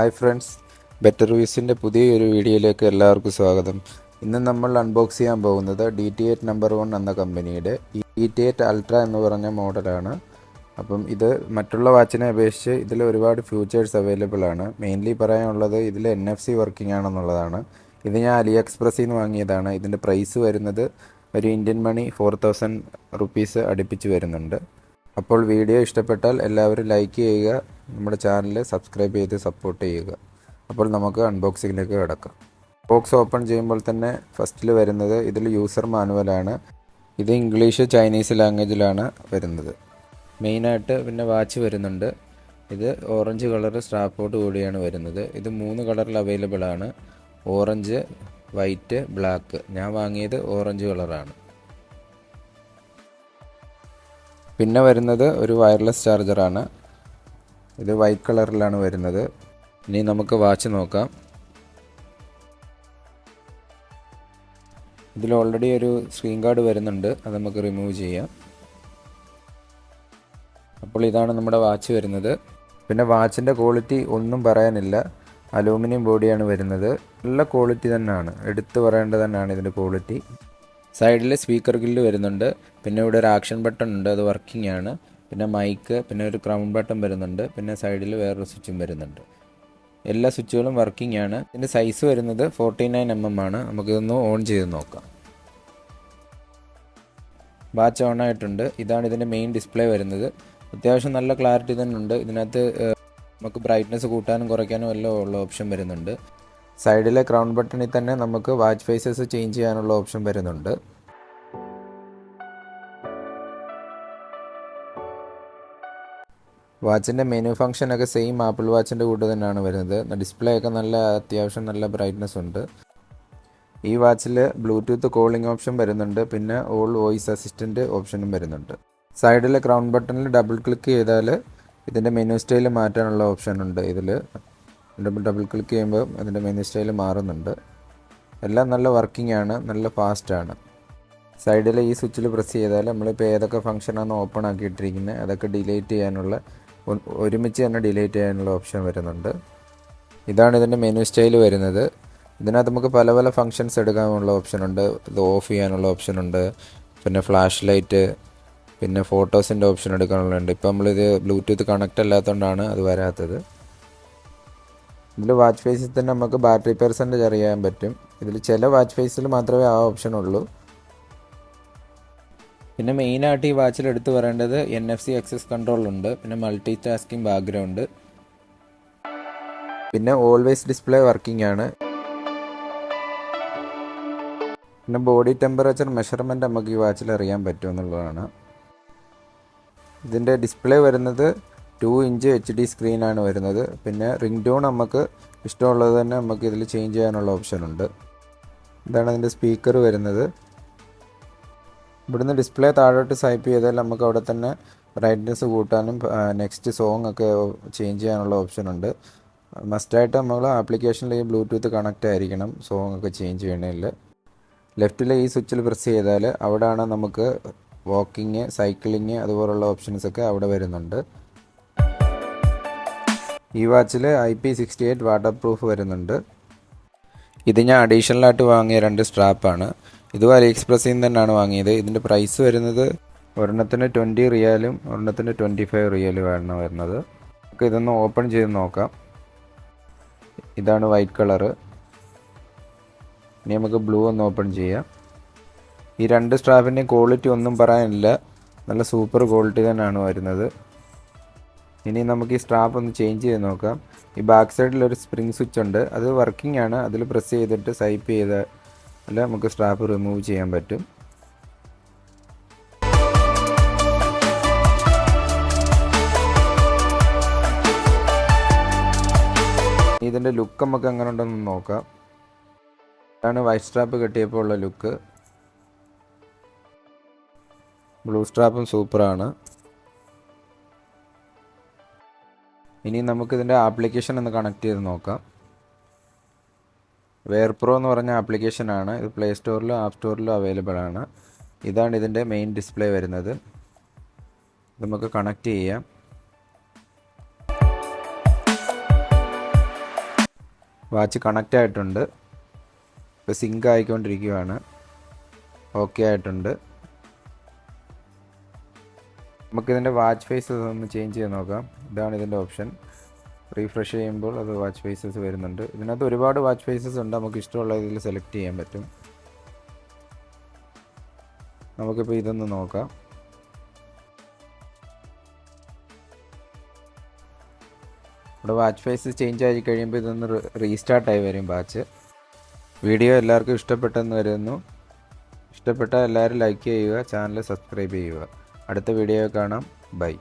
Hi friends, better റിവ്യൂസിൻ്റെ പുതിയൊരു വീഡിയോയിലേക്ക് എല്ലാവർക്കും സ്വാഗതം. ഇന്ന് നമ്മൾ അൺബോക്സ് ചെയ്യാൻ പോകുന്നത് DT8 നമ്പർ 1 എന്ന കമ്പനിയുടെ DT8 അൾട്ര എന്ന് പറഞ്ഞ മോഡലാണ്. അപ്പം ഇത് മറ്റുള്ള വാച്ചിനെ അപേക്ഷിച്ച് ഇതിൽ ഒരുപാട് ഫീച്ചേഴ്സ് അവൈലബിൾ ആണ്. മെയിൻലി പറയാനുള്ളത് ഇതിൽ NFC വർക്കിംഗ് ആണെന്നുള്ളതാണ്. ഇത് ഞാൻ AliExpressൽ നിന്ന് വാങ്ങിയതാണ്. ഇതിൻ്റെ പ്രൈസ് വരുന്നത് ഒരു ഇന്ത്യൻ മണി 4000 റുപ്പീസ് അടുപ്പിച്ച് വരുന്നുണ്ട്. അപ്പോൾ വീഡിയോ ഇഷ്ടപ്പെട്ടാൽ എല്ലാവരും ലൈക്ക് ചെയ്യുക, നമ്മുടെ ചാനൽ സബ്സ്ക്രൈബ് ചെയ്ത് സപ്പോർട്ട് ചെയ്യുക. അപ്പോൾ നമുക്ക് അൺബോക്സിങ്ങിലേക്ക് കിടക്കാം. ബോക്സ് ഓപ്പൺ ചെയ്യുമ്പോൾ തന്നെ ഫസ്റ്റിൽ വരുന്നത് ഇതിൽ യൂസർ മാനുവലാണ്. ഇത് ഇംഗ്ലീഷ് ചൈനീസ് ലാംഗ്വേജിലാണ് വരുന്നത്. മെയിനായിട്ട് പിന്നെ വാച്ച് വരുന്നുണ്ട്. ഇത് ഓറഞ്ച് കളർ സ്ട്രാപ്പോട് കൂടിയാണ് വരുന്നത്. ഇത് 3 കളറിൽ അവൈലബിൾ ആണ്: ഓറഞ്ച്, വൈറ്റ്, ബ്ലാക്ക്. ഞാൻ വാങ്ങിയത് ഓറഞ്ച് കളറാണ്. പിന്നെ വരുന്നത് ഒരു വയർലെസ് ചാർജറാണ്. ഇത് വൈറ്റ് കളറിലാണ് വരുന്നത്. ഇനി നമുക്ക് വാച്ച് നോക്കാം. ഇതിൽ ഓൾറെഡി ഒരു സ്ക്രീൻ ഗാർഡ് വരുന്നുണ്ട്, അത് നമുക്ക് റിമൂവ് ചെയ്യാം. അപ്പോൾ ഇതാണ് നമ്മുടെ വാച്ച് വരുന്നത്. പിന്നെ വാച്ചിൻ്റെ ക്വാളിറ്റി ഒന്നും പറയാനില്ല, അലൂമിനിയം ബോഡിയാണ് വരുന്നത്. നല്ല ക്വാളിറ്റി തന്നെയാണ്, എടുത്തു പറയേണ്ടത് തന്നെയാണ് ഇതിൻ്റെ ക്വാളിറ്റി. സൈഡിൽ സ്പീക്കർ ഗില്ല് വരുന്നുണ്ട്. പിന്നെ ഇവിടെ ഒരു ആക്ഷൻ ബട്ടൺ ഉണ്ട്, അത് വർക്കിംഗ് ആണ്. പിന്നെ മൈക്ക്, പിന്നെ ഒരു ക്രൗൺ ബട്ടൺ വരുന്നുണ്ട്. പിന്നെ സൈഡിൽ വേറൊരു സ്വിച്ചും വരുന്നുണ്ട്. എല്ലാ സ്വിച്ചുകളും വർക്കിംഗ് ആണ്. ഇതിൻ്റെ സൈസ് വരുന്നത് 49mm ആണ്. നമുക്കിതൊന്ന് ഓൺ ചെയ്ത് നോക്കാം. വാച്ച് ഓൺ ആയിട്ടുണ്ട്. ഇതാണ് ഇതിൻ്റെ മെയിൻ ഡിസ്പ്ലേ വരുന്നത്. അത്യാവശ്യം നല്ല ക്ലാരിറ്റി തന്നെ ഉണ്ട്. ഇതിനകത്ത് നമുക്ക് ബ്രൈറ്റ്നസ് കൂട്ടാനും കുറയ്ക്കാനും എല്ലാം ഉള്ള ഓപ്ഷൻ വരുന്നുണ്ട്. സൈഡിലെ ക്രൗൺ ബട്ടണിൽ തന്നെ നമുക്ക് വാച്ച് ഫേസസ് ചേഞ്ച് ചെയ്യാനുള്ള ഓപ്ഷൻ വരുന്നുണ്ട്. വാച്ചിൻ്റെ മെനു ഫംഗ്ഷനൊക്കെ സെയിം ആപ്പിൾ വാച്ചിൻ്റെ കൂടെ തന്നെയാണ് വരുന്നത്. ഡിസ്പ്ലേ ഒക്കെ അത്യാവശ്യം നല്ല ബ്രൈറ്റ്നസ് ഉണ്ട്. ഈ വാച്ചിൽ ബ്ലൂടൂത്ത് കോളിംഗ് ഓപ്ഷൻ വരുന്നുണ്ട്. പിന്നെ ഓൾ വോയിസ് അസിസ്റ്റൻറ്റ് ഓപ്ഷനും വരുന്നുണ്ട്. സൈഡിലെ ക്രൗൺ ബട്ടണിൽ ഡബിൾ ക്ലിക്ക് ചെയ്താൽ ഇതിൻ്റെ മെനു സ്റ്റൈൽ മാറ്റാനുള്ള ഓപ്ഷൻ ഉണ്ട്. ഇതിൽ ഡബിൾ ക്ലിക്ക് ചെയ്യുമ്പോൾ അതിൻ്റെ മെനു സ്റ്റൈൽ മാറുന്നുണ്ട്. എല്ലാം നല്ല വർക്കിംഗ് ആണ്, നല്ല ഫാസ്റ്റാണ്. സൈഡിൽ ഈ സ്വിച്ചിൽ പ്രസ് ചെയ്താൽ നമ്മളിപ്പോൾ ഏതൊക്കെ ഫംഗ്ഷനാണ് ഓപ്പൺ ആക്കിയിട്ടിരിക്കുന്നത് അതൊക്കെ ഡിലീറ്റ് ചെയ്യാനുള്ള, ഒരുമിച്ച് തന്നെ ഡിലീറ്റ് ചെയ്യാനുള്ള ഓപ്ഷൻ വരുന്നുണ്ട്. ഇതാണ് ഇതിൻ്റെ മെനു സ്റ്റൈൽ വരുന്നത്. ഇതിനകത്ത് നമുക്ക് പല പല ഫങ്ഷൻസ് എടുക്കാനുള്ള ഓപ്ഷനുണ്ട്. ഇത് ഓഫ് ചെയ്യാനുള്ള ഓപ്ഷനുണ്ട്. പിന്നെ ഫ്ലാഷ് ലൈറ്റ്, പിന്നെ ഫോട്ടോസിൻ്റെ ഓപ്ഷൻ എടുക്കാനുള്ളതുണ്ട്. ഇപ്പോൾ നമ്മളിത് ബ്ലൂടൂത്ത് കണക്റ്റ് അല്ലാത്തതുകൊണ്ടാണ് അത് വരാത്തത്. ഇതിൽ വാച്ച് ഫേസിൽ തന്നെ നമുക്ക് ബാറ്ററി പെർസെൻറ്റേജ് അറിയാൻ പറ്റും. ഇതിൽ ചില വാച്ച് ഫേസിൽ മാത്രമേ ആ ഓപ്ഷൻ ഉള്ളൂ. പിന്നെ മെയിനായിട്ട് ഈ വാച്ചിൽ എടുത്തു പറയേണ്ടത് NFC ആക്സസ് കൺട്രോൾ ഉണ്ട്. പിന്നെ മൾട്ടി ടാസ്കിംഗ് ബാക്ക്ഗ്രൗണ്ട്, പിന്നെ ഓൾവേസ് ഡിസ്പ്ലേ വർക്കിംഗ് ആണ്. പിന്നെ ബോഡി ടെമ്പറേച്ചർ മെഷർമെൻറ്റ് നമുക്ക് ഈ വാച്ചിൽ അറിയാൻ പറ്റും എന്നുള്ളതാണ്. ഇതിൻ്റെ ഡിസ്പ്ലേ വരുന്നത് 2 ഇഞ്ച് HD സ്ക്രീനാണ് വരുന്നത്. പിന്നെ റിംഗ് ടോൺ നമുക്ക് ഇഷ്ടമുള്ളത് തന്നെ നമുക്ക് ഇതിൽ ചേഞ്ച് ചെയ്യാനുള്ള ഓപ്ഷനുണ്ട്. ഇതാണ് അതിൻ്റെ സ്പീക്കർ വരുന്നത്. ഇവിടുന്ന് ഡിസ്പ്ലേ താഴോട്ട് സ്വൈപ്പ് ചെയ്താൽ നമുക്ക് അവിടെ തന്നെ ബ്രൈറ്റ്നസ് കൂട്ടാനും നെക്സ്റ്റ് സോങ് ഒക്കെ ചേഞ്ച് ചെയ്യാനുള്ള ഓപ്ഷനുണ്ട്. മസ്റ്റായിട്ട് നമ്മൾ ആപ്ലിക്കേഷനിൽ ഈ ബ്ലൂടൂത്ത് കണക്റ്റ് ആയിരിക്കണം സോങ് ഒക്കെ ചേഞ്ച് ചെയ്യണമെങ്കിൽ. ലെഫ്റ്റിൽ ഈ സ്വിച്ചിൽ പ്രസ് ചെയ്താൽ അവിടെയാണ് നമുക്ക് വാക്കിങ്, സൈക്ലിങ് അതുപോലുള്ള ഓപ്ഷൻസൊക്കെ അവിടെ വരുന്നുണ്ട്. ഈ വാച്ചിൽ IP68 വാട്ടർ പ്രൂഫ് വരുന്നുണ്ട്. ഇത് ഞാൻ അഡീഷണലായിട്ട് വാങ്ങിയ 2 സ്ട്രാപ്പാണ്. ഇതും AliExpressൽ നിന്ന് തന്നെയാണ് വാങ്ങിയത്. ഇതിൻ്റെ പ്രൈസ് വരുന്നത് ഒരെണ്ണത്തിന് 20 റിയാലും ഒരെണ്ണത്തിന് 25 റിയാലുമാണ് വരുന്നത്. നമുക്ക് ഇതൊന്ന് ഓപ്പൺ ചെയ്ത് നോക്കാം. ഇതാണ് വൈറ്റ് കളറ്. ഇനി നമുക്ക് ബ്ലൂ ഒന്ന് ഓപ്പൺ ചെയ്യാം. ഈ 2 സ്ട്രാപ്പിൻ്റെയും ക്വാളിറ്റി ഒന്നും പറയാനില്ല, നല്ല സൂപ്പർ ക്വാളിറ്റി തന്നെയാണ് വരുന്നത്. ഇനി നമുക്ക് ഈ സ്ട്രാപ്പ് ഒന്ന് ചേഞ്ച് ചെയ്ത് നോക്കാം. ഈ ബാക്ക് സൈഡിൽ ഒരു സ്പ്രിംഗ് സ്വിച്ച് ഉണ്ട്, അത് വർക്കിംഗ് ആണ്. അതിൽ പ്രസ് ചെയ്തിട്ട് സ്വൈപ്പ് ചെയ്താൽ നമുക്ക് സ്ട്രാപ്പ് റിമൂവ് ചെയ്യാൻ പറ്റും. ഇതിൻ്റെ ലുക്ക് നമുക്ക് എങ്ങനെ ഉണ്ടെന്ന് നോക്കാം. ഇതാണ് വൈറ്റ് സ്ട്രാപ്പ് കെട്ടിയപ്പോൾ ഉള്ള ലുക്ക്. ബ്ലൂ സ്ട്രാപ്പും സൂപ്പറാണ്. ഇനി നമുക്കിതിൻ്റെ ആപ്ലിക്കേഷൻ ഒന്ന് കണക്ട് ചെയ്ത് നോക്കാം. വെയർ പ്രോ എന്ന് പറഞ്ഞ ആപ്ലിക്കേഷനാണ്. ഇത് പ്ലേ സ്റ്റോറിലും ആപ്പ് സ്റ്റോറിലും അവൈലബിൾ ആണ്. ഇതാണ് ഇതിൻ്റെ മെയിൻ ഡിസ്പ്ലേ വരുന്നത്. നമുക്ക് കണക്ട് ചെയ്യാം. വാച്ച് കണക്റ്റ് ആയിട്ടുണ്ട്. ഇപ്പോൾ സിങ്ക് ആയിക്കൊണ്ടിരിക്കുകയാണ്. ഓക്കെ ആയിട്ടുണ്ട്. നമുക്കിതിൻ്റെ വാച്ച് ഫേസസ് ഒന്ന് ചേഞ്ച് ചെയ്ത് നോക്കാം. ഇതാണ് ഇതിൻ്റെ ഓപ്ഷൻ. റീഫ്രഷ് ചെയ്യുമ്പോൾ അത് വാച്ച് ഫേസസ് വരുന്നുണ്ട്. ഇതിനകത്ത് ഒരുപാട് വാച്ച് ഫേസസ് ഉണ്ട്. നമുക്ക് ഇഷ്ടമുള്ള ഇതിൽ സെലക്ട് ചെയ്യാൻ പറ്റും. നമുക്കിപ്പോൾ ഇതൊന്ന് നോക്കാം. ഇവിടെ വാച്ച് ഫേസ് ചേഞ്ച് ആയി കഴിയുമ്പോൾ ഇതൊന്ന് റീസ്റ്റാർട്ടായി വരും വാച്ച്. വീഡിയോ എല്ലാവർക്കും ഇഷ്ടപ്പെട്ടെന്ന് വരുന്നു. ഇഷ്ടപ്പെട്ടാൽ എല്ലാവരും ലൈക്ക് ചെയ്യുക, ചാനൽ സബ്സ്ക്രൈബ് ചെയ്യുക. അടുത്ത വീഡിയോ കാണാം. ബൈ.